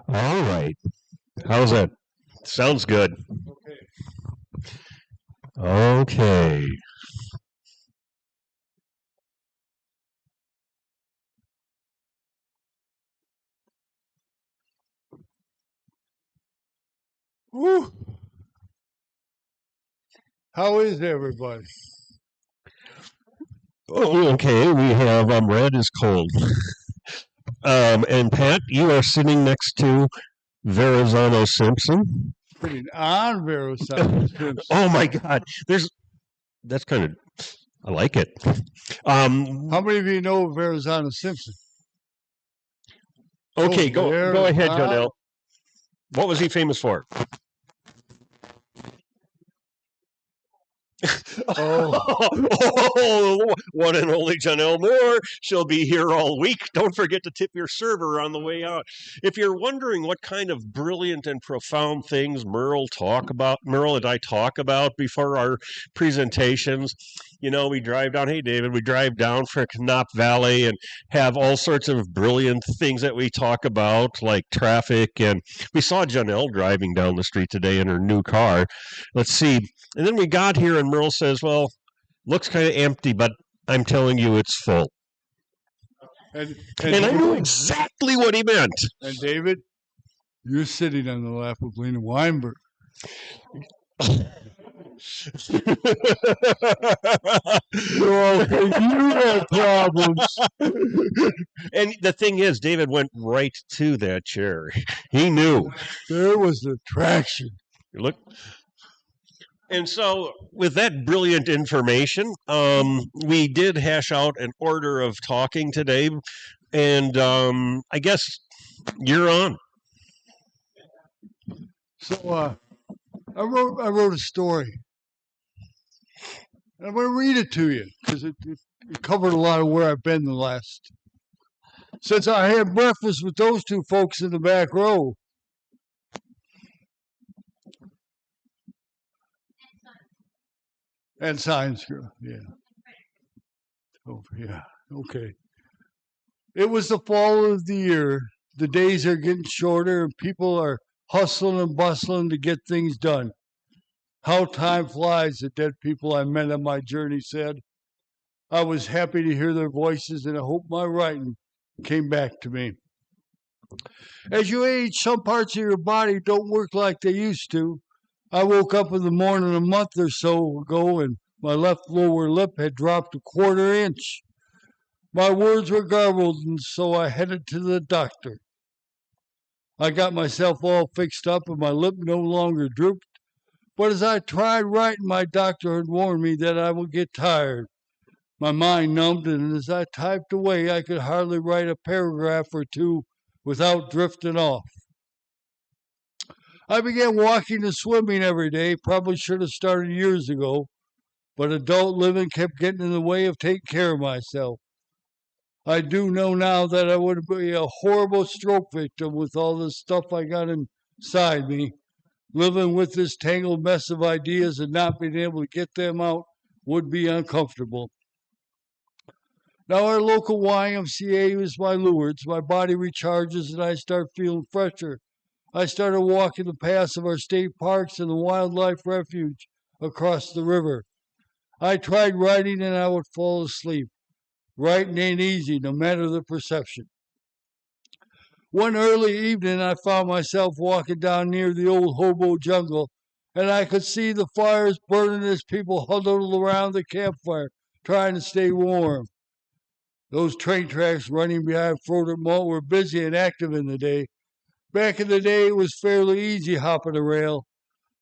All right. How's that? Sounds good. Okay. Okay. Woo. How is everybody? Oh, okay. We have red is cold. And Pat, you are sitting next to Verrazano Simpson. Sitting on Verrazano Simpson. Oh my God. That's kind of I like it. How many of you know Verrazano Simpson? Okay, Oh, go ahead, Verrazano. Jonelle. What was he famous for? Oh, Oh, one and only Janelle Moore. She'll be here all week. Don't forget to tip your server on the way out. If you're wondering what kind of brilliant and profound things Merle and I talk about before our presentations, we drive down. Hey, David, we drive down for Knop Valley and have all sorts of brilliant things that we talk about, like traffic. And we saw Janelle driving down the street today in her new car. Let's see. And then we got here, and Merle says, "Well, looks kind of empty, but I'm telling you, it's full." and And I knew David, exactly what he meant. and David, you're sitting on the lap of Lena Weinberg. Well, you had problems. And the thing is, David went right to that chair. He knew. There was attraction. Look. And so, with that brilliant information, we did hash out an order of talking today, and I guess you're on. So I wrote a story. I'm going to read it to you because it covered a lot of where I've been the last. Since I had breakfast with those two folks in the back row. And Science Girl, yeah. Oh, yeah, okay. It was the fall of the year. The days are getting shorter and people are hustling and bustling to get things done. How time flies, the dead people I met on my journey said. I was happy to hear their voices and I hope my writing came back to me. As you age, some parts of your body don't work like they used to. I woke up in the morning a month or so ago and my left lower lip had dropped a quarter inch. My words were garbled, and so I headed to the doctor. I got myself all fixed up and my lip no longer drooped. But as I tried writing, my doctor had warned me that I would get tired. My mind numbed, and as I typed away, I could hardly write a paragraph or two without drifting off. I began walking and swimming every day. Probably should have started years ago, but adult living kept getting in the way of taking care of myself. I do know now that I would be a horrible stroke victim with all the stuff I got inside me. Living with this tangled mess of ideas and not being able to get them out would be uncomfortable. Now, our local YMCA is my Lourdes. My body recharges and I start feeling fresher. I started walking the paths of our state parks and the wildlife refuge across the river. I tried writing and I would fall asleep. Writing ain't easy, no matter the perception. One early evening, I found myself walking down near the old hobo jungle, and I could see the fires burning as people huddled around the campfire, trying to stay warm. Those train tracks running behind Froder Mall were busy and active in the day. Back in the day, it was fairly easy hopping a rail.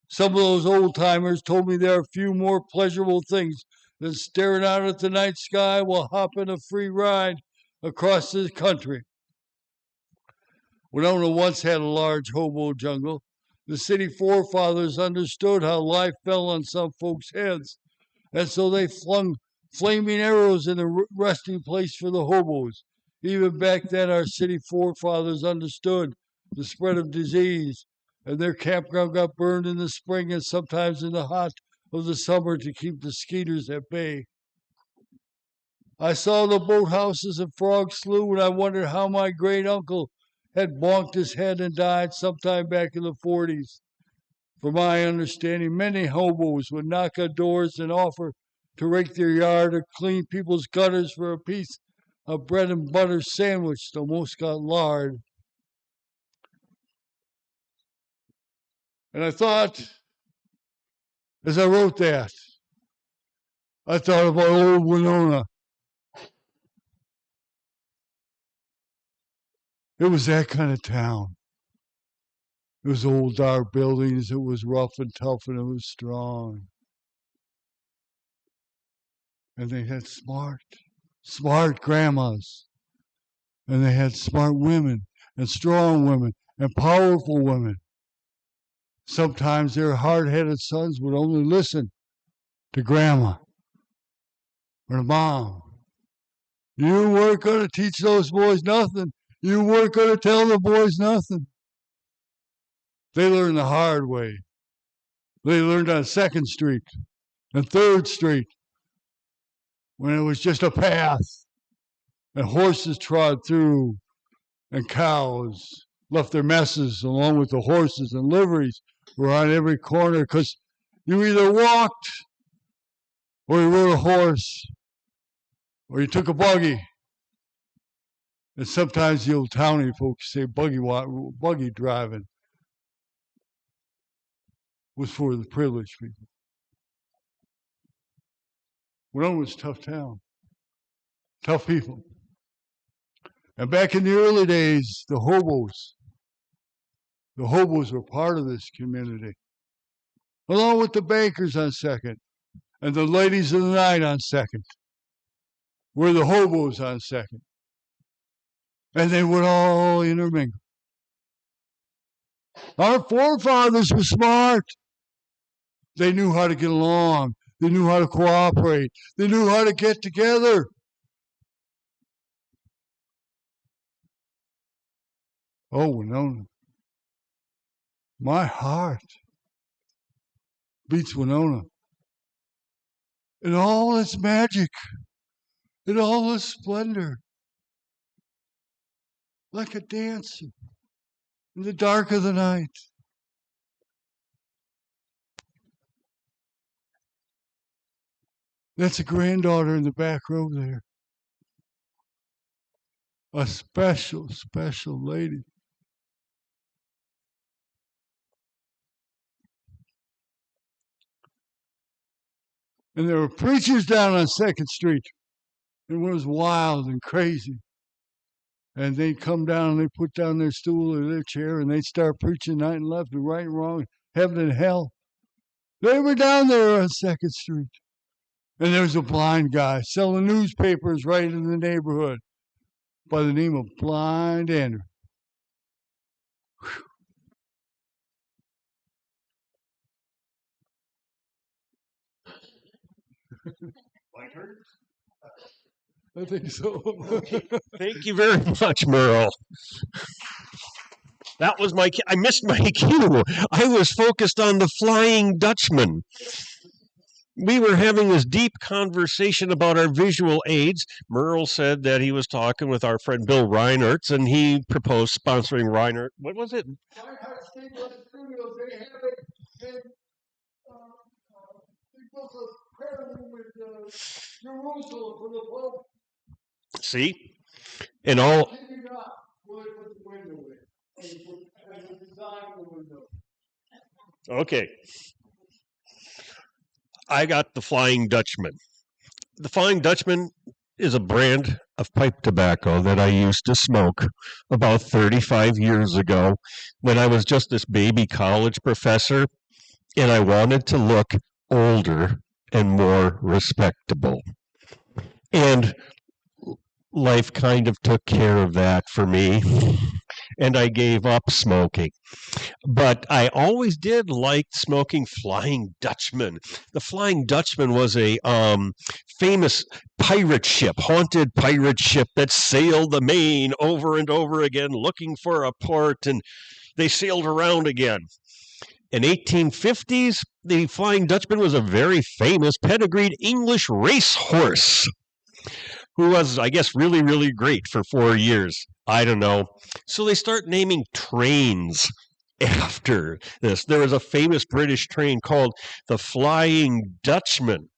Some of those old timers told me there are few more pleasurable things than staring out at the night sky while hopping a free ride across the country. Winona once had a large hobo jungle. The city forefathers understood how life fell on some folks' heads, and so they flung flaming arrows in the resting place for the hobos. Even back then, our city forefathers understood the spread of disease, and their campground got burned in the spring and sometimes in the hot of the summer to keep the skeeters at bay. I saw the boathouses and frog slough, and I wondered how my great uncle had bonked his head and died sometime back in the 40s. From my understanding, many hobos would knock on doors and offer to rake their yard or clean people's gutters for a piece of bread and butter sandwich that almost got lard. And I thought, as I wrote that, I thought about old Winona. It was that kind of town. It was old dark buildings, it was rough and tough, and it was strong. And they had smart grandmas. And they had smart women, and strong women, and powerful women. Sometimes their hard-headed sons would only listen to grandma or to mom. You weren't going to teach those boys nothing. You weren't going to tell the boys nothing. They learned the hard way. They learned on 2nd Street and 3rd Street when it was just a path and horses trod through and cows left their messes along with the horses and liveries were on every corner because you either walked or you rode a horse or you took a buggy. And sometimes the old townie folks say buggy driving was for the privileged people. Winona was a tough town, tough people. And back in the early days, the hobos were part of this community, along with the bankers on 2nd and the ladies of the night on 2nd, were the hobos on 2nd. And they would all intermingle. Our forefathers were smart. They knew how to get along. They knew how to cooperate. They knew how to get together. Oh, Winona. My heart beats Winona. In all its magic, in all its splendor, like a dancer in the dark of the night. That's a granddaughter in the back row there. A special, special lady. And there were preachers down on 2nd Street. It was wild and crazy. And they'd come down and they'd put down their stool or their chair and they'd start preaching night and left and right and wrong, heaven and hell. They were down there on 2nd Street. And there was a blind guy selling newspapers right in the neighborhood by the name of Blind Andrew. Whew. I think so. Thank you very much, Merle. That was I missed my cue. I was focused on the Flying Dutchman. We were having this deep conversation about our visual aids. Merle said that he was talking with our friend Bill Reinertz, and he proposed sponsoring Reinert. What was it? See? And all. Okay. I got the Flying Dutchman. The Flying Dutchman is a brand of pipe tobacco that I used to smoke about 35 years ago when I was just this baby college professor and I wanted to look older and more respectable. And life kind of took care of that for me, and I gave up smoking. But I always did like smoking Flying Dutchman. The Flying Dutchman was a famous pirate ship, haunted pirate ship that sailed the Main over and over again looking for a port, and they sailed around again. In 1850s, the Flying Dutchman was a very famous pedigreed English racehorse. who was, I guess, really, really great for 4 years. I don't know. So they start naming trains after this. There was a famous British train called the Flying Dutchman.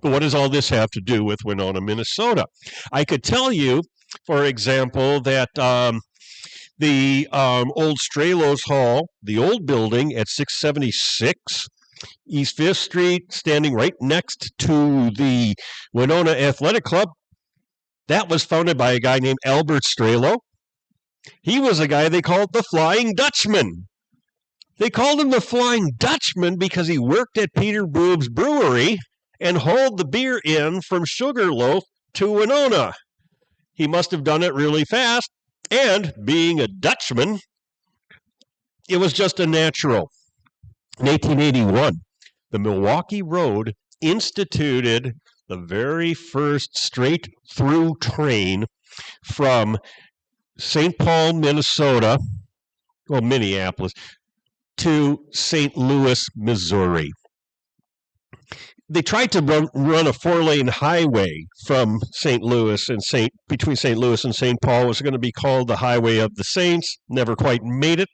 But what does all this have to do with Winona, Minnesota? I could tell you, for example, that the old Stralos Hall, the old building at 676 East 5th Street, standing right next to the Winona Athletic Club, that was founded by a guy named Albert Stralo. He was a guy they called the Flying Dutchman. They called him the Flying Dutchman because he worked at Peter Boob's brewery and hauled the beer in from Sugarloaf to Winona. He must have done it really fast, and being a Dutchman, it was just a natural. In 1881, the Milwaukee Road instituted the very first straight-through train from St. Paul, Minnesota, well, Minneapolis, to St. Louis, Missouri. They tried to run a 4-lane highway from St. Louis and between St. Louis and St. Paul. It was going to be called the Highway of the Saints. Never quite made it.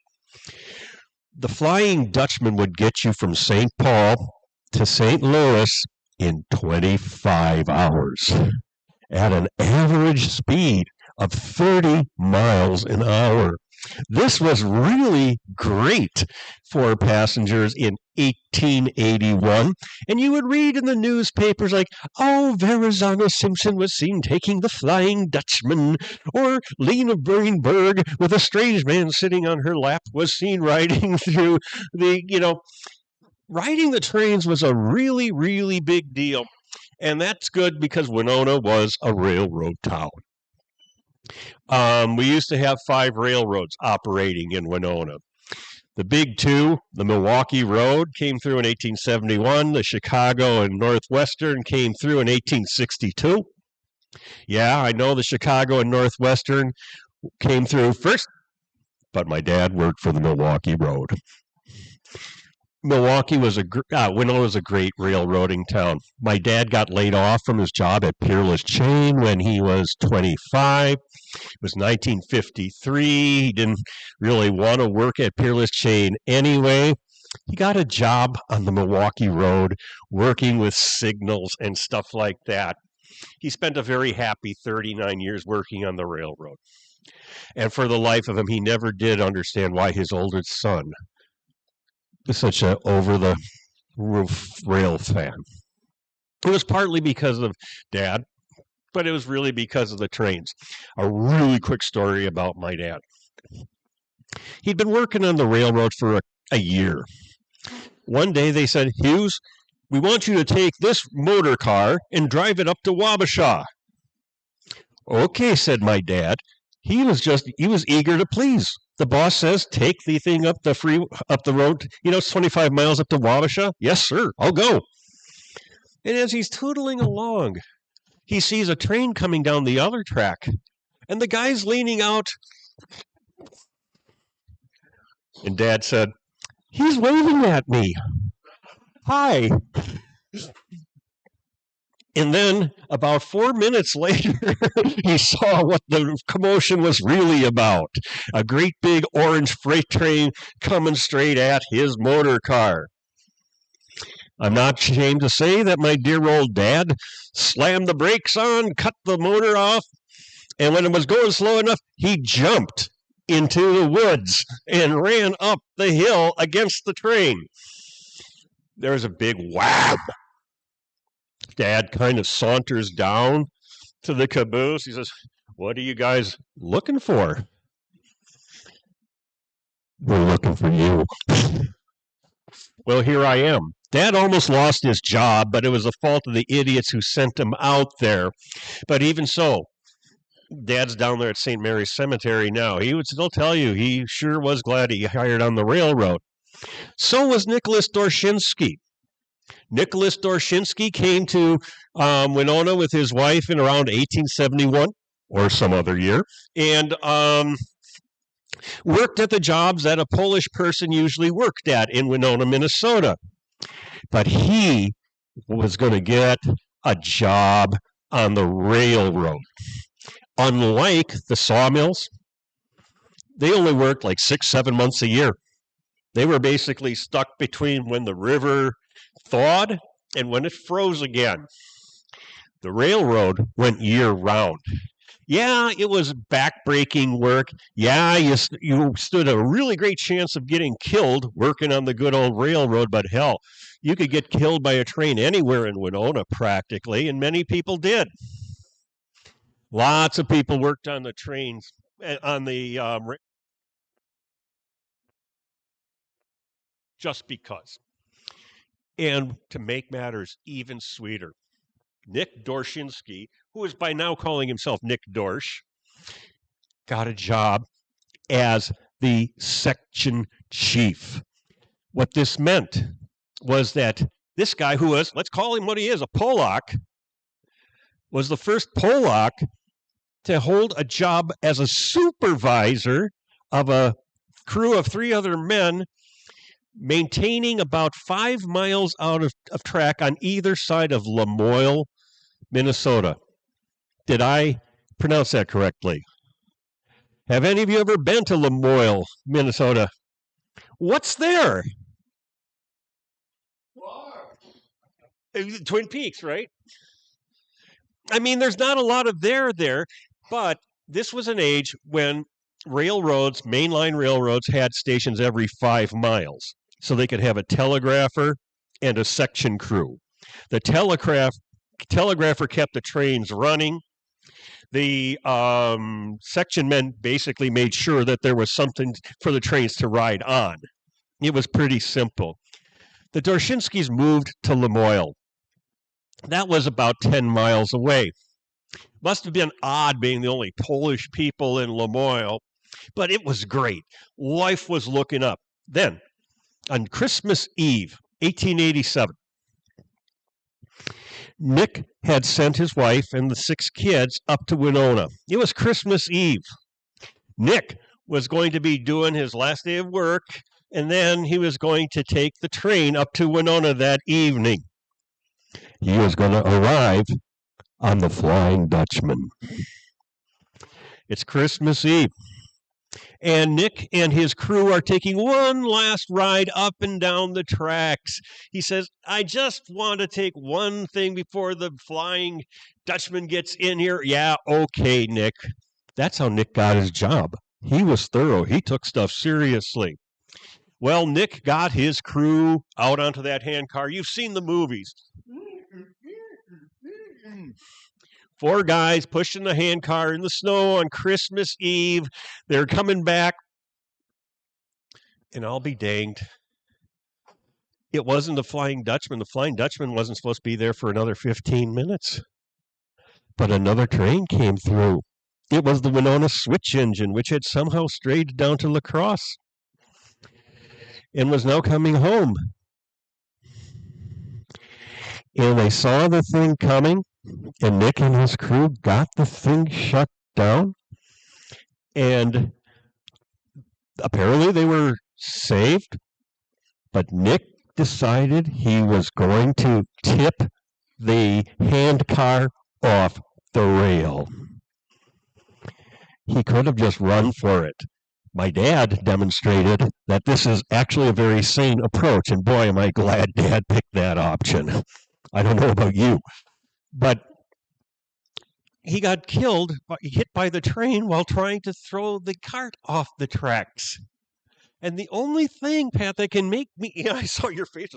The Flying Dutchman would get you from St. Paul to St. Louis in 25 hours at an average speed of 30 miles an hour. This was really great for passengers in 1881. And you would read in the newspapers like, oh, Verrazano Simpson was seen taking the Flying Dutchman, or Lena Greenberg with a strange man sitting on her lap was seen riding through riding the trains was a really, really big deal. And that's good because Winona was a railroad town. We used to have 5 railroads operating in Winona. The big 2, the Milwaukee Road, came through in 1871. The Chicago and Northwestern came through in 1862. Yeah, I know the Chicago and Northwestern came through first, but my dad worked for the Milwaukee Road. Winona was a great railroading town. My dad got laid off from his job at Peerless Chain when he was 25. It was 1953. He didn't really want to work at Peerless Chain anyway. He got a job on the Milwaukee Road working with signals and stuff like that. He spent a very happy 39 years working on the railroad. And for the life of him, he never did understand why his oldest son was such an over-the-roof rail fan. It was partly because of Dad, but it was really because of the trains. A really quick story about my dad. He'd been working on the railroad for a year. One day they said, Hughes, we want you to take this motor car and drive it up to Wabasha. Okay, said my dad. He was eager to please. The boss says, take the thing up the road, it's 25 miles up to Wabasha. Yes, sir, I'll go. And as he's tootling along, he sees a train coming down the other track, and the guy's leaning out. And Dad said, he's waving at me. Hi. And then about 4 minutes later, he saw what the commotion was really about. A great big orange freight train coming straight at his motor car. I'm not ashamed to say that my dear old dad slammed the brakes on, cut the motor off, and when it was going slow enough, he jumped into the woods and ran up the hill against the train. There was a big wham. Dad kind of saunters down to the caboose. He says, what are you guys looking for? We're looking for you. Well, here I am. Dad almost lost his job, but it was the fault of the idiots who sent him out there. But even so, Dad's down there at St. Mary's Cemetery now. He would still tell you he sure was glad he hired on the railroad. So was Nicholas Dorshinsky. Nicholas Dorshinsky came to Winona with his wife in around 1871 or some other year, and worked at the jobs that a Polish person usually worked at in Winona, Minnesota. But he was going to get a job on the railroad. Unlike the sawmills, they only worked like 6-7 months a year. They were basically stuck between when the river thawed and when it froze again. The railroad went year round. Yeah, it was backbreaking work. Yeah, you stood a really great chance of getting killed working on the good old railroad, but hell, you could get killed by a train anywhere in Winona practically, and many people did. Lots of people worked on the trains, on the just because. And to make matters even sweeter, Nick Dorshinsky, who is by now calling himself Nick Dorsch, got a job as the section chief. What this meant was that this guy, who was, let's call him what he is, a Polak, was the first Polak to hold a job as a supervisor of a crew of 3 other men maintaining about 5 miles out of track on either side of Lamoille, Minnesota. Did I pronounce that correctly? Have any of you ever been to Lamoille, Minnesota? What's there? Twin Peaks, right? I mean, there's not a lot of there, but this was an age when railroads, mainline railroads, had stations every 5 miles. So they could have a telegrapher and a section crew. The telegrapher kept the trains running. The section men basically made sure that there was something for the trains to ride on. It was pretty simple. The Dorshinskys moved to Lamoille. That was about 10 miles away. Must have been odd being the only Polish people in Lamoille, but it was great. Life was looking up. Then, on Christmas Eve, 1887, Nick had sent his wife and the 6 kids up to Winona. It was Christmas Eve. Nick was going to be doing his last day of work, and then he was going to take the train up to Winona that evening. He was going to arrive on the Flying Dutchman. It's Christmas Eve. And Nick and his crew are taking one last ride up and down the tracks. He says, I just want to take one thing before the Flying Dutchman gets in here. Yeah, okay, Nick. That's how Nick got his job. He was thorough. He took stuff seriously. Well, Nick got his crew out onto that handcar. You've seen the movies. 4 guys pushing the handcar in the snow on Christmas Eve. They're coming back. And I'll be danged. It wasn't the Flying Dutchman. The Flying Dutchman wasn't supposed to be there for another 15 minutes. But another train came through. It was the Winona switch engine, which had somehow strayed down to La Crosse and was now coming home. And they saw the thing coming, and Nick and his crew got the thing shut down. And apparently they were saved, but Nick decided he was going to tip the handcar off the rail. He could have just run for it. My dad demonstrated that this is actually a very sane approach, and boy, am I glad Dad picked that option. I don't know about you, but he got killed, hit by the train while trying to throw the cart off the tracks. And the only thing, Pat, that can make me, yeah, I saw your face,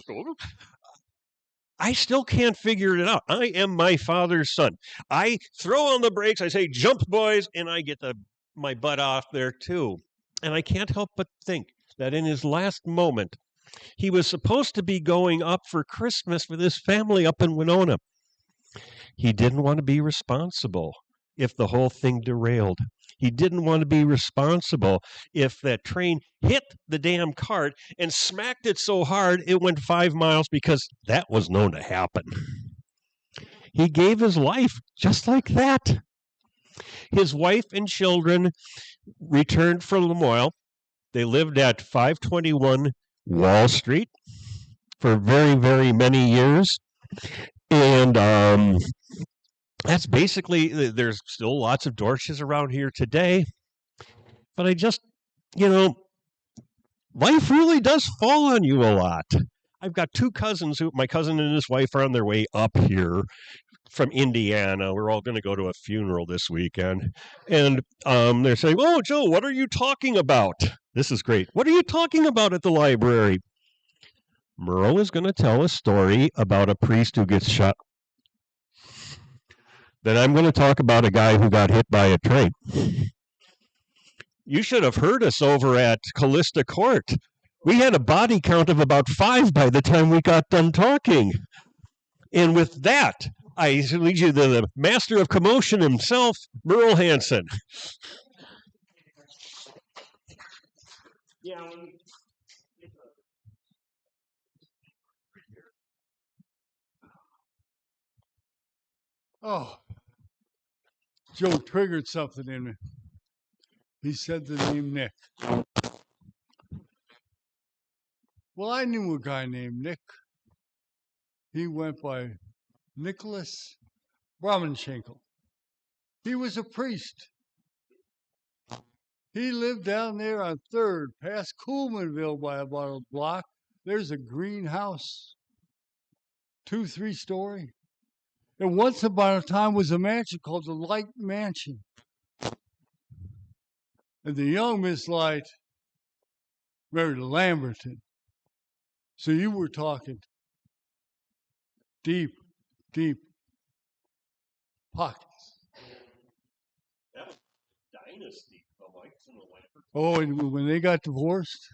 I still can't figure it out. I am my father's son. I throw on the brakes, I say, jump, boys, and I get my butt off there too. And I can't help but think that in his last moment, he was supposed to be going up for Christmas with his family up in Winona. He didn't want to be responsible if the whole thing derailed. He didn't want to be responsible if that train hit the damn cart and smacked it so hard it went 5 miles, because that was known to happen. He gave his life just like that. His wife and children returned from Lamoille. They lived at 521 Wall Street for very, very many years. And that's basically, there's still lots of Dorches around here today. But I just, you know, life really does fall on you a lot. I've got two cousins who, my cousin and his wife are on their way up here from Indiana. We're all going to go to a funeral this weekend. And they're saying, "Oh, Joe, what are you talking about?" This is great. "What are you talking about at the library?" Merle is going to tell a story about a priest who gets shot. Then I'm going to talk about a guy who got hit by a train. You should have heard us over at Callista Court. We had a body count of about 5 by the time we got done talking. And with that, I lead you to the master of commotion himself, Merle Hansen. Yeah. Oh, Joe triggered something in me. He said the name Nick. Well, I knew a guy named Nick. He went by Nicholas Brahmanchenko. He was a priest. He lived down there on 3rd, past Coolmanville by about a block. There's a greenhouse, 2-3 story. And once upon a time was a mansion called the Light Mansion. And the young Miss Light married a Lamberton. So you were talking deep, deep pockets. That was Dynasty. The lights and the Lamberton. Oh, and when they got divorced,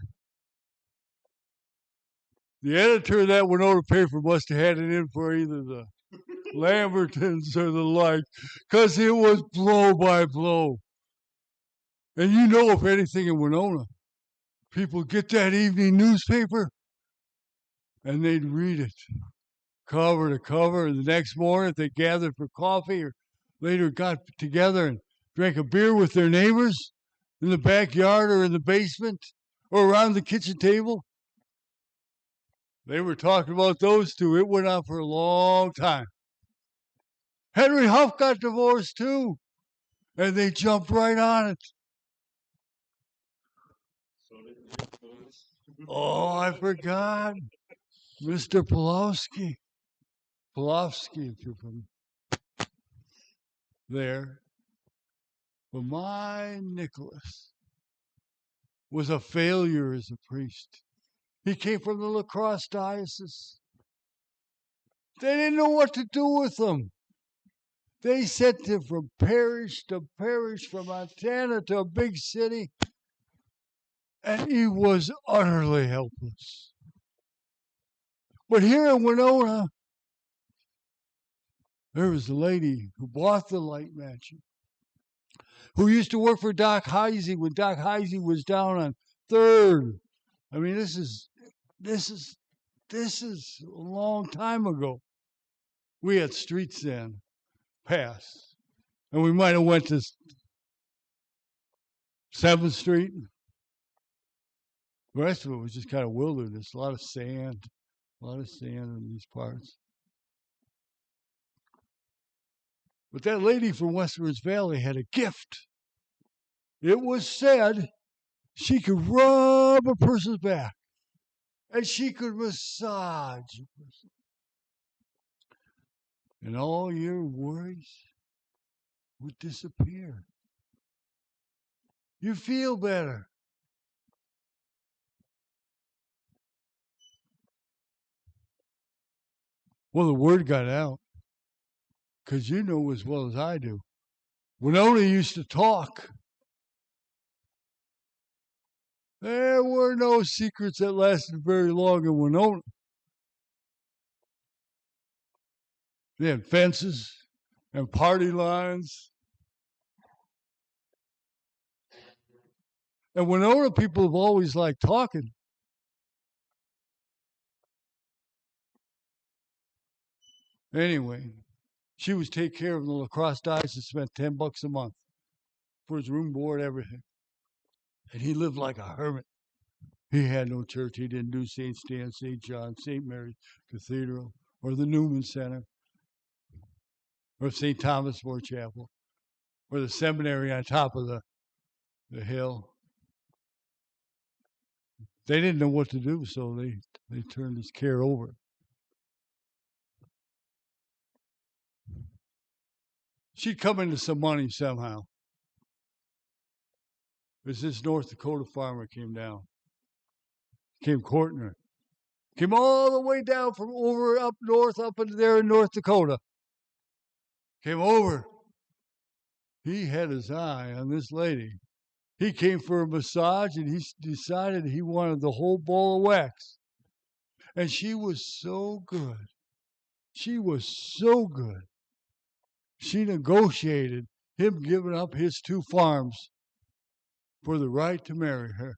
the editor of that Winona paper must have had it in for either the Lambertons or the like, because it was blow by blow. And you know, if anything in Winona, people get that evening newspaper and they'd read it cover to cover. And the next morning, if they gathered for coffee or later got together and drank a beer with their neighbors in the backyard or in the basement or around the kitchen table, they were talking about those two. It went on for a long time. Henry Huff got divorced too, and they jumped right on it. Oh, I forgot. Mr. Pulowski. Pulowski, if you're from there. But my Nicholas was a failure as a priest. He came from the La Crosse diocese. They didn't know what to do with him. They sent him from parish to parish, from Montana to a big city, and he was utterly helpless. But here in Winona, there was a lady who bought the Light Mansion, who used to work for Doc Heisey when Doc Heisey was down on 3rd. I mean, this is a long time ago. We had streets then, past, and we might have went to 7th Street. The rest of it was just kind of wilderness, a lot of sand in these parts. But that lady from Westwards Valley had a gift. It was said she could rub a person's back and she could massage a person. And all your worries would disappear. You feel better. Well, the word got out, because you know as well as I do. Winona used to talk. There were no secrets that lasted very long in Winona. They had fences and party lines. And Winona people have always liked talking. Anyway, she was take care of the La Crosse diocese, spent $10 a month for his room, board, everything. And he lived like a hermit. He had no church. He didn't do St. Stan, St. John, St. Mary's Cathedral, or the Newman Center. or St. Thomas More Chapel, or the seminary on top of the hill. They didn't know what to do, so they turned his care over. She'd come into some money somehow. As this North Dakota farmer came down, came courting her. Came all the way down from over up north, up into there in North Dakota. Came over. He had his eye on this lady. He came for a massage and he decided he wanted the whole ball of wax. And she was so good. She was so good. She negotiated him giving up his 2 farms for the right to marry her.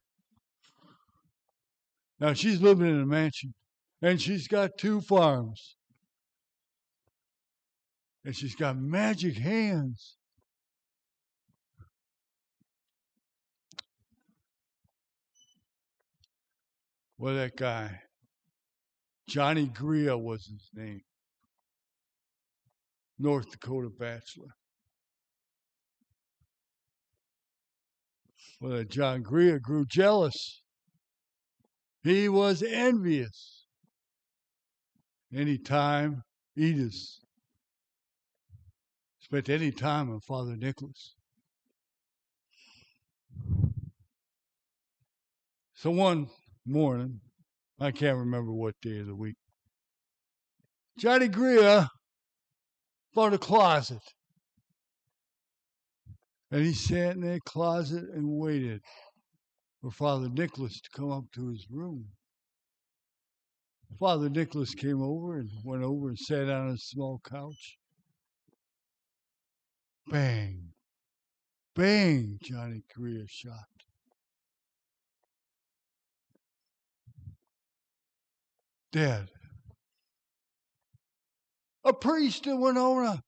Now she's living in a mansion and she's got 2 farms. And she's got magic hands. Well, that guy, Johnny Gria was his name. North Dakota bachelor. Well, that John Gria grew jealous. He was envious. Anytime Edith spent any time on Father Nicholas. So one morning, I can't remember what day of the week, Johnny Gria found a closet. And he sat in that closet and waited for Father Nicholas to come up to his room. Father Nicholas came over and went over and sat on a small couch. Bang, bang, Johnny Gria shot. Dead. A priest in Winona.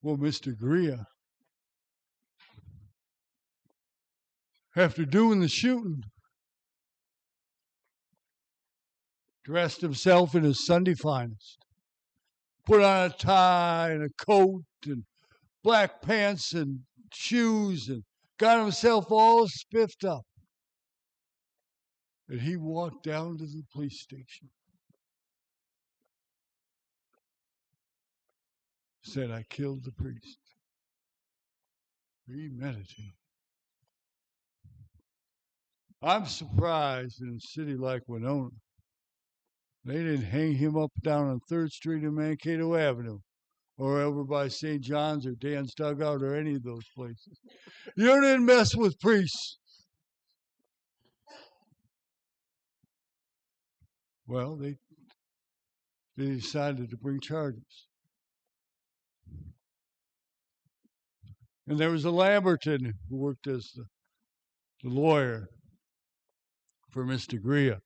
Well, Mr. Gria, after doing the shooting, dressed himself in his Sunday finest, put on a tie and a coat and black pants and shoes and got himself all spiffed up. And he walked down to the police station. Said, I killed the priest. Premeditated. I'm surprised in a city like Winona, they didn't hang him up down on 3rd Street and Mankato Avenue, or over by St. John's or Dan's Dugout or any of those places. You didn't mess with priests. Well, they decided to bring charges. And there was a Lamberton who worked as the lawyer for Mr. Gria.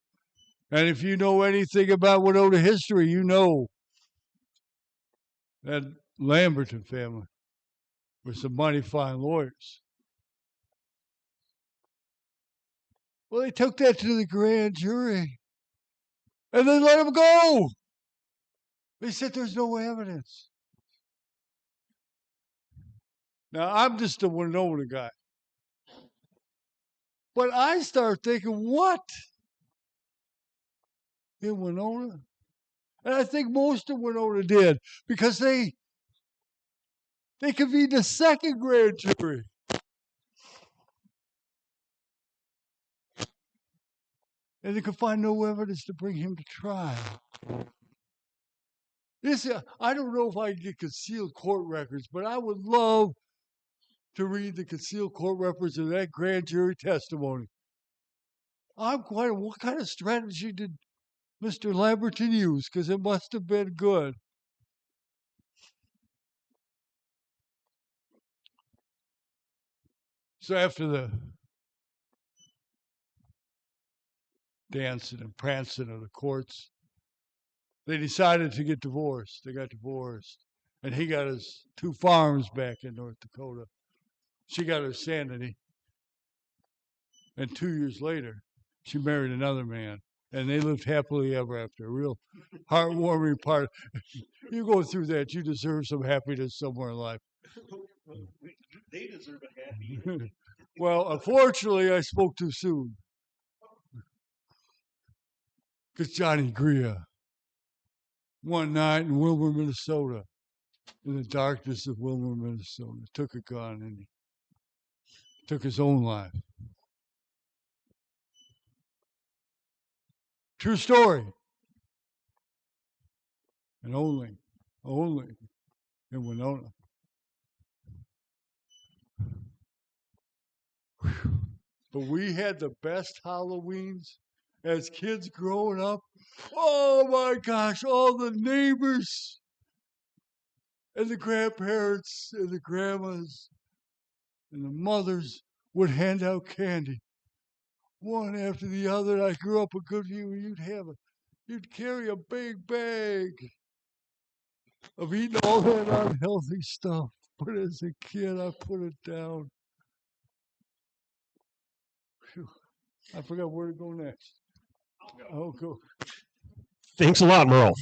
And if you know anything about Winona history, you know that Lamberton family were some mighty fine lawyers. Well, they took that to the grand jury and they let him go. They said there's no evidence. Now, I'm just a Winona guy. But I start thinking, what? In Winona? And I think most of Winona did because they convened a second grand jury. And they could find no evidence to bring him to trial. I don't know if I can get concealed court records, but I would love to read the concealed court records of that grand jury testimony. I'm quite. What kind of strategy did Mr. Lamberton use? Because it must have been good. So after the dancing and prancing of the courts, they decided to get divorced. They got divorced. And he got his 2 farms back in North Dakota. She got her sanity. And 2 years later, she married another man. and they lived happily ever after. A real heartwarming part. You go through that, you deserve some happiness somewhere in life. They deserve a happy. Well, unfortunately, I spoke too soon. Because Johnny Greer, one night in Wilmer, Minnesota, in the darkness of Wilmer, Minnesota, took a gun and he took his own life. True story. And only in Winona. But we had the best Halloweens as kids growing up. Oh my gosh, all the neighbors and the grandparents and the grandmas and the mothers would hand out candy one after the other. I grew up a good few. You'd carry a big bag of eating all that unhealthy stuff. But as a kid, I put it down. Whew. I forgot where to go next. Oh, go. Thanks a lot, Merle.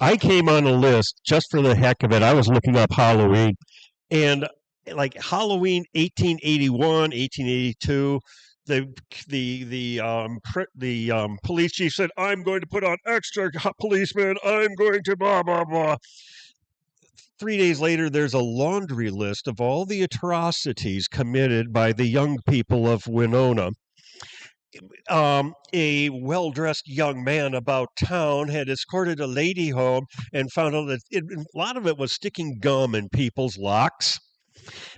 I came on a list just for the heck of it. I was looking up Halloween, and like Halloween 1881, 1882, the police chief said, "I'm going to put on extra policemen. I'm going to blah blah blah." 3 days later, there's a laundry list of all the atrocities committed by the young people of Winona. A well-dressed young man about town had escorted a lady home and found out that a lot of it was sticking gum in people's locks.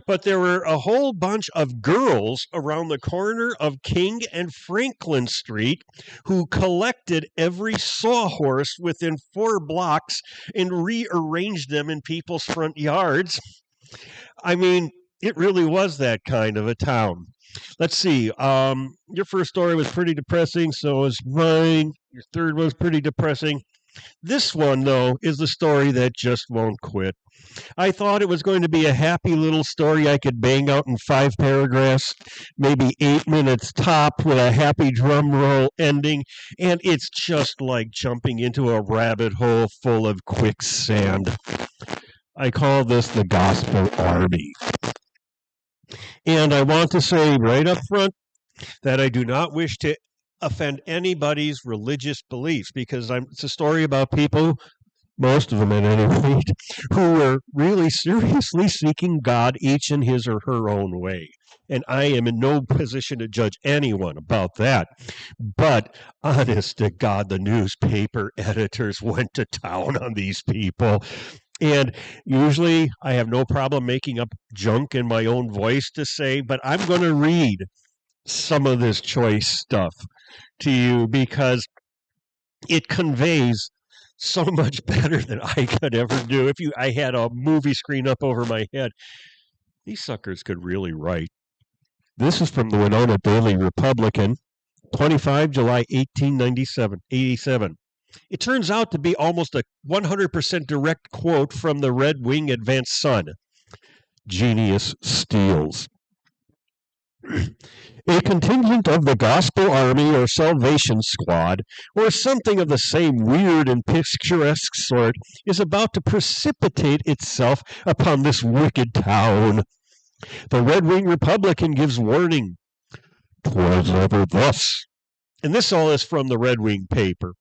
But there were a whole bunch of girls around the corner of King and Franklin Street who collected every sawhorse within 4 blocks and rearranged them in people's front yards. I mean, it really was that kind of a town. Let's see. Your first story was pretty depressing, so was mine. Your third was pretty depressing. This one, though, is the story that just won't quit. I thought it was going to be a happy little story I could bang out in 5 paragraphs, maybe 8 minutes top, with a happy drum roll ending, and it's just like jumping into a rabbit hole full of quicksand. I call this the Gospel Army. And I want to say right up front that I do not wish to offend anybody's religious beliefs, because it's a story about people, most of them at any rate, who were really seriously seeking God, each in his or her own way. And I am in no position to judge anyone about that. But honest to God, the newspaper editors went to town on these people. And usually I have no problem making up junk in my own voice to say, but I'm going to read some of this choice stuff to you because it conveys so much better than I could ever do. If I had a movie screen up over my head, these suckers could really write. This is from the Winona Daily Republican, 25 July 1887. It turns out to be almost a 100% direct quote from the Red Wing Advance Sun. Genius steals. A contingent of the Gospel Army or Salvation Squad, or something of the same weird and picturesque sort, is about to precipitate itself upon this wicked town. The Red Wing Republican gives warning. 'Twas ever thus. And this all is from the Red Wing paper.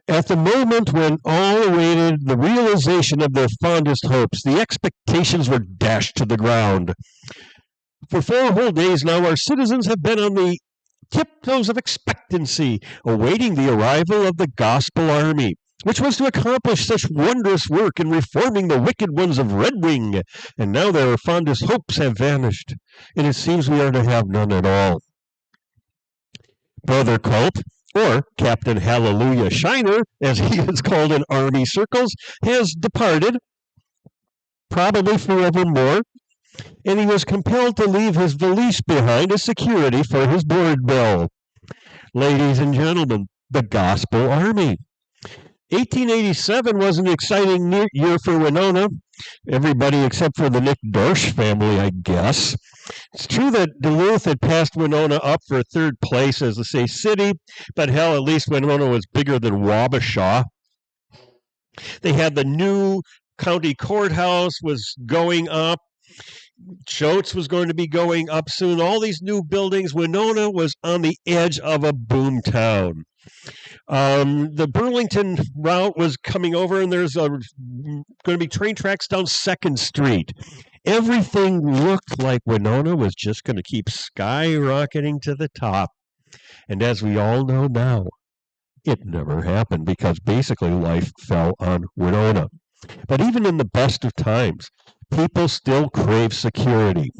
At the moment when all awaited the realization of their fondest hopes, the expectations were dashed to the ground. For 4 whole days now, our citizens have been on the tiptoes of expectancy, awaiting the arrival of the Gospel Army, which was to accomplish such wondrous work in reforming the wicked ones of Red Wing. And now their fondest hopes have vanished, and it seems we are to have none at all. Brother Culp, or Captain Hallelujah Shiner, as he is called in army circles, has departed, probably forevermore, and he was compelled to leave his valise behind as security for his board bill. Ladies and gentlemen, the Gospel Army. 1887 was an exciting year for Winona. Everybody except for the Nick Dorsch family, I guess. It's true that Duluth had passed Winona up for third place as a city, but hell, at least Winona was bigger than Wabasha. They had the new county courthouse was going up. Choate's was going to be going up soon. All these new buildings. Winona was on the edge of a boom town. The Burlington route was coming over, and there's going to be train tracks down 2nd Street. Everything looked like Winona was just going to keep skyrocketing to the top. And as we all know now, it never happened because basically life fell on Winona. But even in the best of times, people still crave security.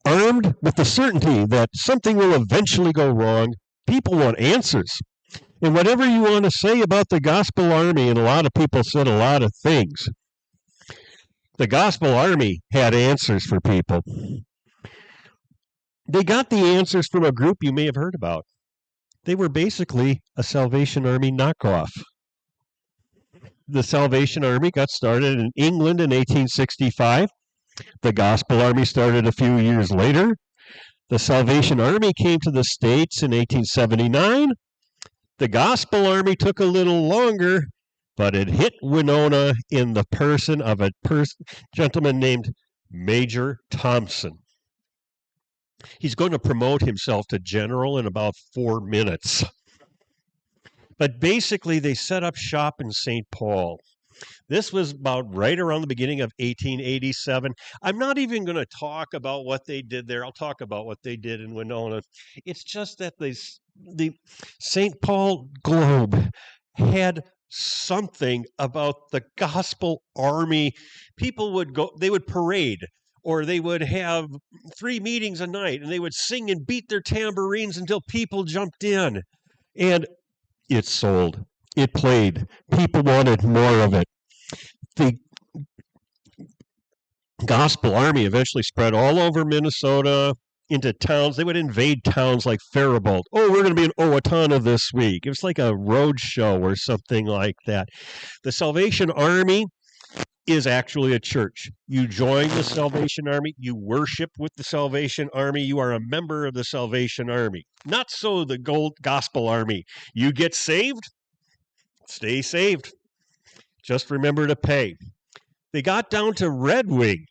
Armed with the certainty that something will eventually go wrong, people want answers. And whatever you want to say about the Gospel Army, and a lot of people said a lot of things, the Gospel Army had answers for people. They got the answers from a group you may have heard about. They were basically a Salvation Army knockoff. The Salvation Army got started in England in 1865. The Gospel Army started a few years later. The Salvation Army came to the States in 1879. The Gospel Army took a little longer, but it hit Winona in the person of a gentleman named Major Thompson. He's going to promote himself to general in about 4 minutes. But basically, they set up shop in St. Paul. This was about right around the beginning of 1887. I'm not even going to talk about what they did there. I'll talk about what they did in Winona. It's just that the St. Paul Globe had something about the Gospel Army. People would go, they would parade, or they would have 3 meetings a night, and they would sing and beat their tambourines until people jumped in. And it sold. It played. People wanted more of it. The Gospel Army eventually spread all over Minnesota into towns. They would invade towns like Faribault. Oh, we're going to be in Owatonna this week. It was like a road show or something like that. The Salvation Army is actually a church. You join the Salvation Army. You worship with the Salvation Army. You are a member of the Salvation Army. Not so the Gospel Army. You get saved, stay saved. Just remember to pay. They got down to Red Wing,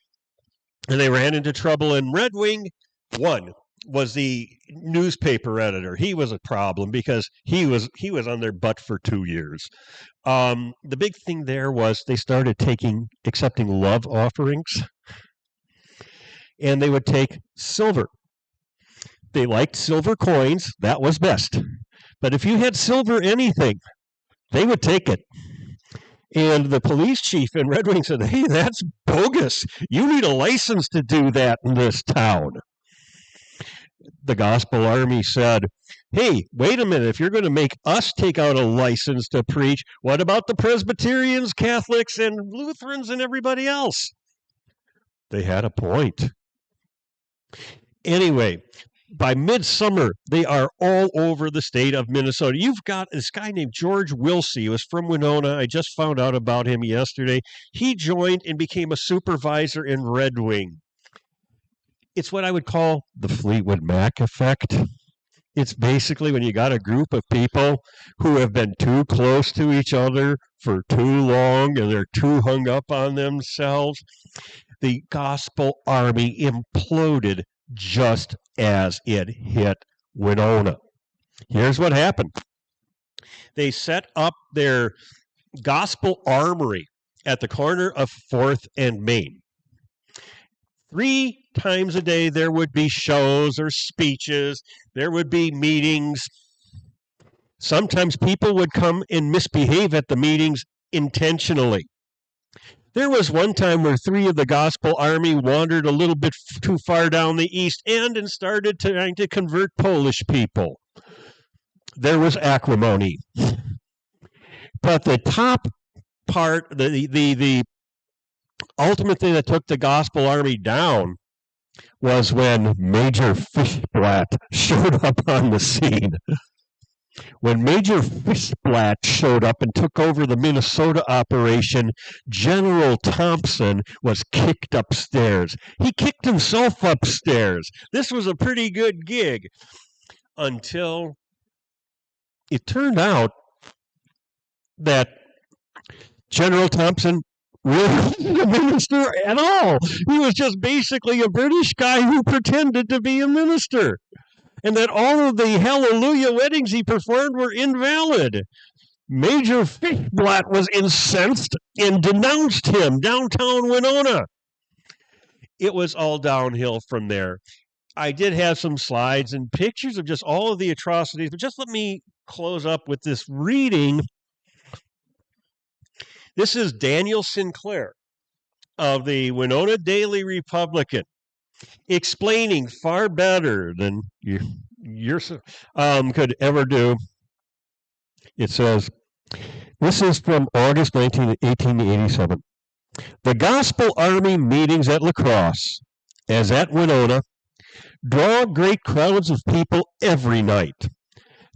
and they ran into trouble. And Red Wing, one, was the newspaper editor. He was a problem because he was on their butt for 2 years. The big thing there was they started accepting love offerings, and they would take silver. They liked silver coins. That was best. But if you had silver anything, they would take it. And the police chief in Red Wing said, hey, that's bogus. You need a license to do that in this town. The Gospel Army said, hey, wait a minute. If you're going to make us take out a license to preach, what about the Presbyterians, Catholics, and Lutherans and everybody else? They had a point. Anyway, by midsummer, they are all over the state of Minnesota. You've got this guy named George Wilsey, who was from Winona. I just found out about him yesterday. He joined and became a supervisor in Red Wing. It's what I would call the Fleetwood Mac effect. It's basically when you got a group of people who have been too close to each other for too long and they're too hung up on themselves. The Gospel Army imploded just as it hit Winona. Here's what happened. They set up their Gospel Armory at the corner of 4th and Main. 3 times a day there would be shows or speeches. There would be meetings. Sometimes people would come and misbehave at the meetings intentionally. There was one time where 3 of the Gospel Army wandered a little bit too far down the East End and started trying to convert Polish people. There was acrimony. But the top part, the ultimate thing that took the Gospel Army down was when Major Fishblatt showed up on the scene. When Major Fishblatt showed up and took over the Minnesota operation, General Thompson was kicked upstairs. He kicked himself upstairs. This was a pretty good gig until it turned out that General Thompson really wasn't a minister at all. He was just basically a British guy who pretended to be a minister. And that all of the hallelujah weddings he performed were invalid. Major Fishblatt was incensed and denounced him downtown Winona. It was all downhill from there. I did have some slides and pictures of just all of the atrocities, but just let me close up with this reading. This is Daniel Sinclair of the Winona Daily Republican, explaining far better than you could ever do. It says, this is from August 1887. The Gospel Army meetings at La Crosse, as at Winona, draw great crowds of people every night.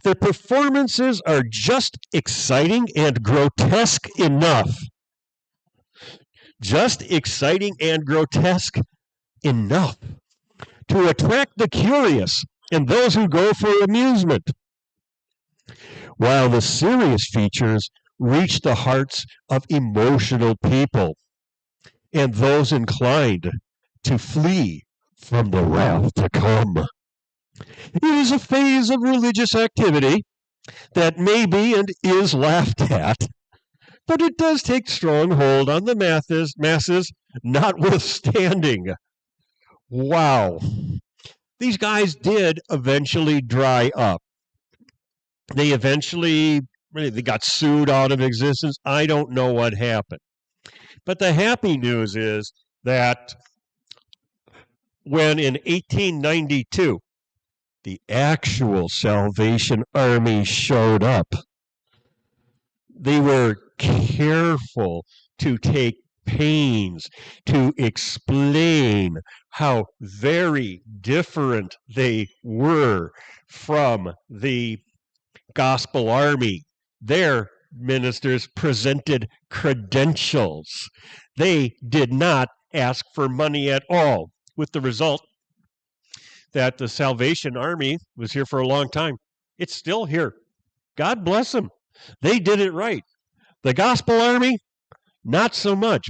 The performances are just exciting and grotesque enough. Just exciting and grotesque enough to attract the curious and those who go for amusement, while the serious features reach the hearts of emotional people and those inclined to flee from the wrath to come. It is a phase of religious activity that may be and is laughed at, but it does take strong hold on the masses notwithstanding. Wow. These guys did eventually dry up. They got sued out of existence. I don't know what happened. But the happy news is that when in 1892 the actual Salvation Army showed up, they were careful to take pains to explain how very different they were from the Gospel Army. Their ministers presented credentials. They did not ask for money at all, with the result that the Salvation Army was here for a long time. It's still here. God bless them. They did it right. The Gospel Army, not so much.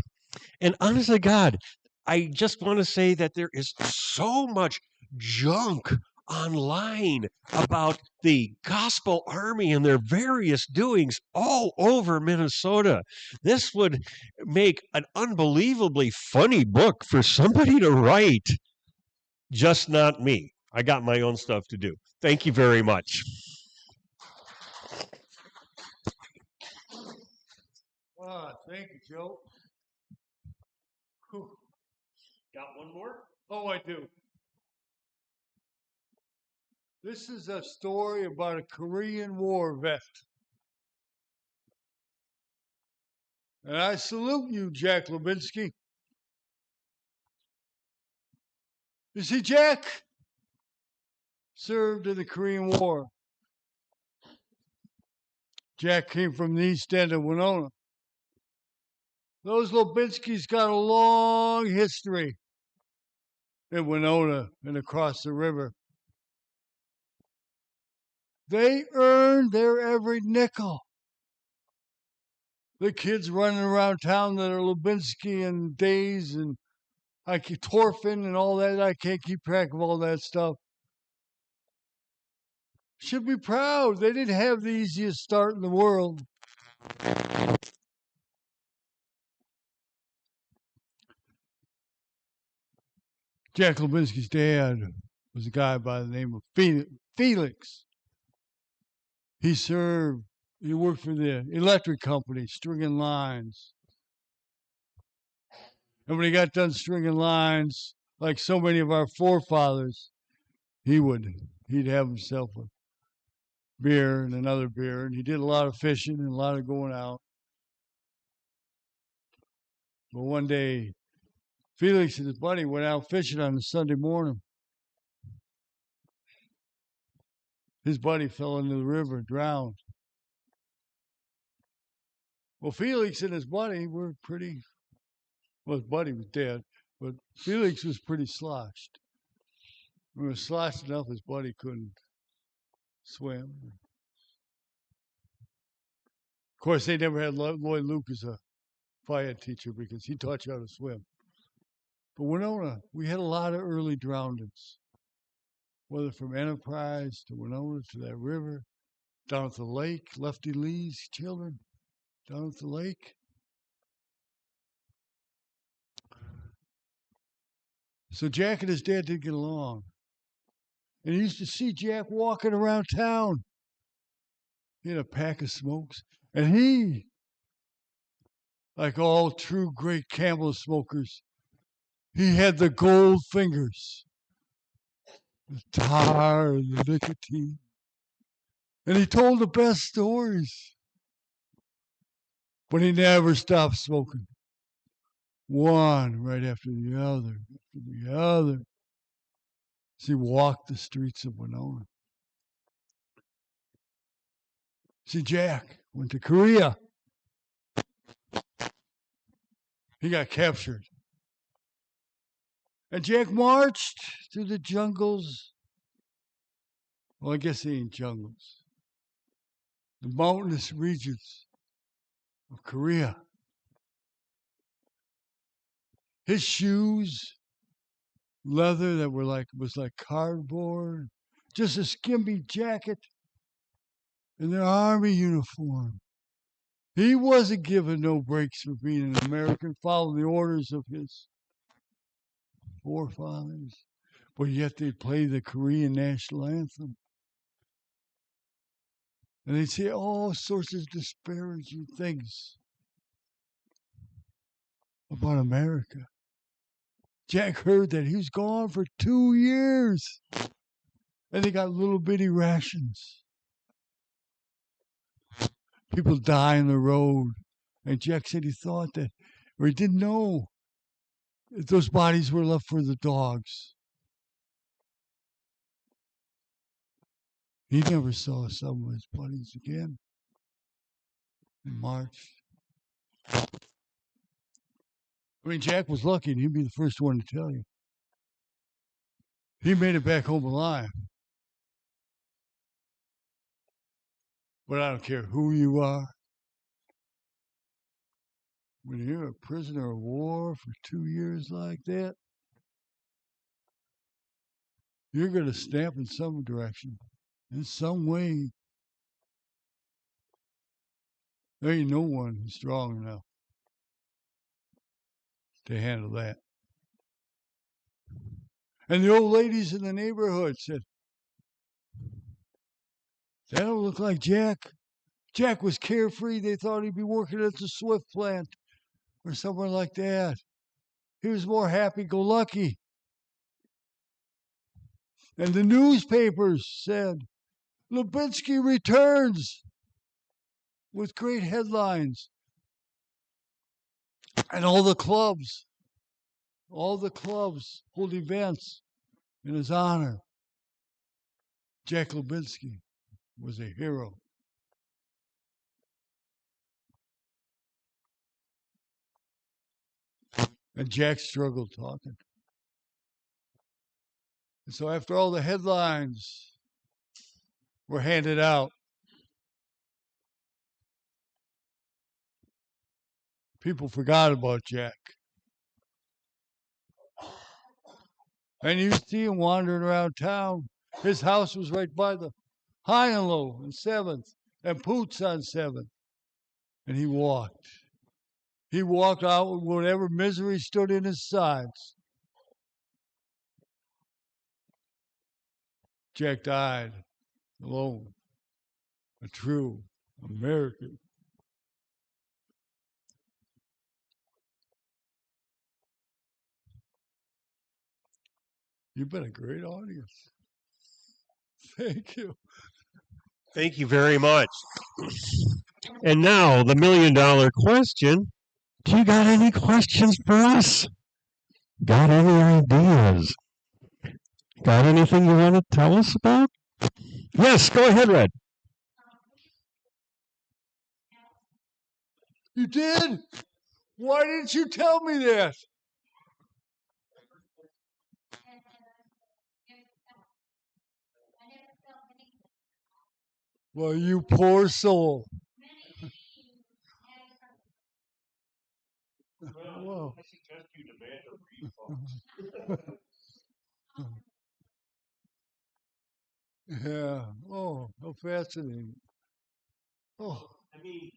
And honest to God, I just want to say that there is so much junk online about the Gospel Army and their various doings all over Minnesota. This would make an unbelievably funny book for somebody to write. Just not me. I got my own stuff to do. Thank you very much. Thank you, Joe. Whew. Got one more? Oh, I do. This is a story about a Korean War vet. And I salute you, Jack Lubinsky. You see, Jack served in the Korean War. Jack came from the east end of Winona. Those Lubinskys got a long history in Winona and across the river. They earned their every nickel. The kids running around town that are Lubinsky and Days and Torfin and all that, I can't keep track of all that stuff. Should be proud. They didn't have the easiest start in the world. Jack Lubinsky's dad was a guy by the name of Felix. He worked for the electric company, stringing lines. And when he got done stringing lines, like so many of our forefathers, he'd have himself a beer and another beer. And he did a lot of fishing and a lot of going out. But one day, Felix and his buddy went out fishing on a Sunday morning. His buddy fell into the river, drowned. Well, Felix and his buddy were pretty. Well, his buddy was dead, but Felix was pretty sloshed. He was sloshed enough his buddy couldn't swim. Of course, they never had Lloyd Luke as a fire teacher because he taught you how to swim. But Winona, we had a lot of early drownings, whether from Enterprise to Winona to that river, down at the lake, Lefty Lee's children, down at the lake. So Jack and his dad did get along. And he used to see Jack walking around town. He had a pack of smokes. And he, like all true great Camel smokers, he had the gold fingers, the tar and the nicotine. And he told the best stories. But he never stopped smoking. One right after the other, after the other. As he walked the streets of Winona. See, Jack went to Korea. He got captured. And Jack marched through the jungles. Well, I guess they ain't jungles. The mountainous regions of Korea. His shoes, leather that was like cardboard, just a skimpy jacket, and their army uniform. He wasn't given no breaks for being an American, following the orders of his forefathers, but yet they'd play the Korean national anthem. And they'd say all sorts of disparaging things about America. Jack heard that he was gone for 2 years. And they got little bitty rations. People die on the road. And Jack said he thought that, or he didn't know, that those bodies were left for the dogs. He never saw some of his buddies again. In March. I mean, Jack was lucky, and he'd be the first one to tell you. He made it back home alive. But I don't care who you are. When you're a prisoner of war for 2 years like that, you're going to snap in some direction, in some way. There ain't no one who's strong enough to handle that. And the old ladies in the neighborhood said, that don't look like Jack. Jack was carefree. They thought he'd be working at the Swift plant or somewhere like that. He was more happy-go-lucky. And the newspapers said, Lubinsky returns with great headlines. And all the clubs hold events in his honor. Jack Lubinsky was a hero. And Jack struggled talking. And so after all the headlines were handed out, people forgot about Jack. And you see him wandering around town. His house was right by the High and Low on 7th and Poots on 7th. And he walked. He walked out with whatever misery stood in his sides. Jack died alone, a true American. You've been a great audience. Thank you. Thank you very much. And now, the $1,000,000 question. Do you got any questions for us? Got any ideas? Got anything you want to tell us about? Yes, go ahead, Red. You did? Why didn't you tell me that? Well, you poor soul. Well, I suggest you demand a refund. yeah. Oh, how fascinating. Oh, I mean,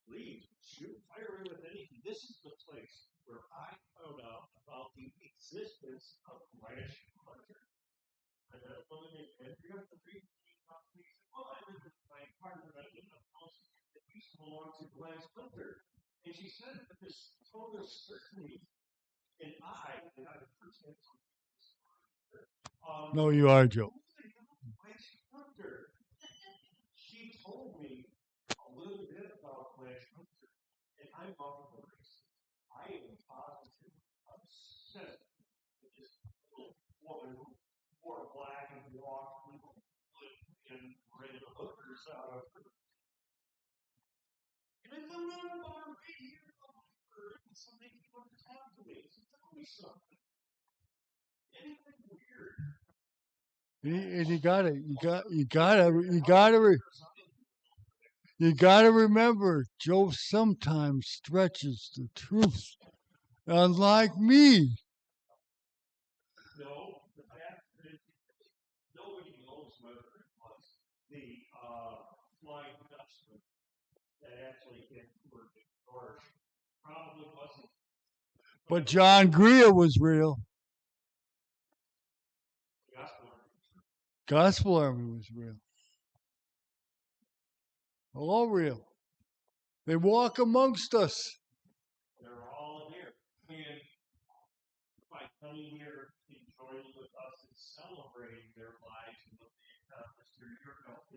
please shoot, fire away with anything. This is the place where I found out about the existence of Flash Hunter. I met a woman named Andrea from the company. Well, I live in my apartment. I live in a house that used to belong to Glass Hunter. And she said with this total certainty, and I would pretend no, you are, Joe. Glass Hunter. She told me a little bit about Glass Hunter, and I'm off the race. I am positive, obsessed with this little woman who wore black and walked and ran hookers out of her. And I found out about her right here on my bird, and somebody came up to talk to me. So tell me something. Anything weird? And you got it. You gotta remember, Joe sometimes stretches the truth. Unlike me. No, the fact that nobody knows whether it was the flying Dutchman that actually hit George. Probably wasn't. But John Greer was real. Gospel Army was real. All real. They walk amongst us. They're all here. And by coming here, enjoying with us and celebrating their lives and what they accomplished through your help.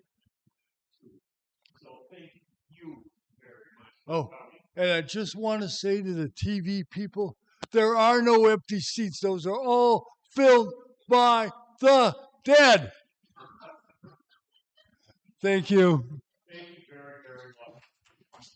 So thank you very much. Oh, and I just want to say to the TV people, there are no empty seats. Those are all filled by the dead. Thank you. Thank you very, very much.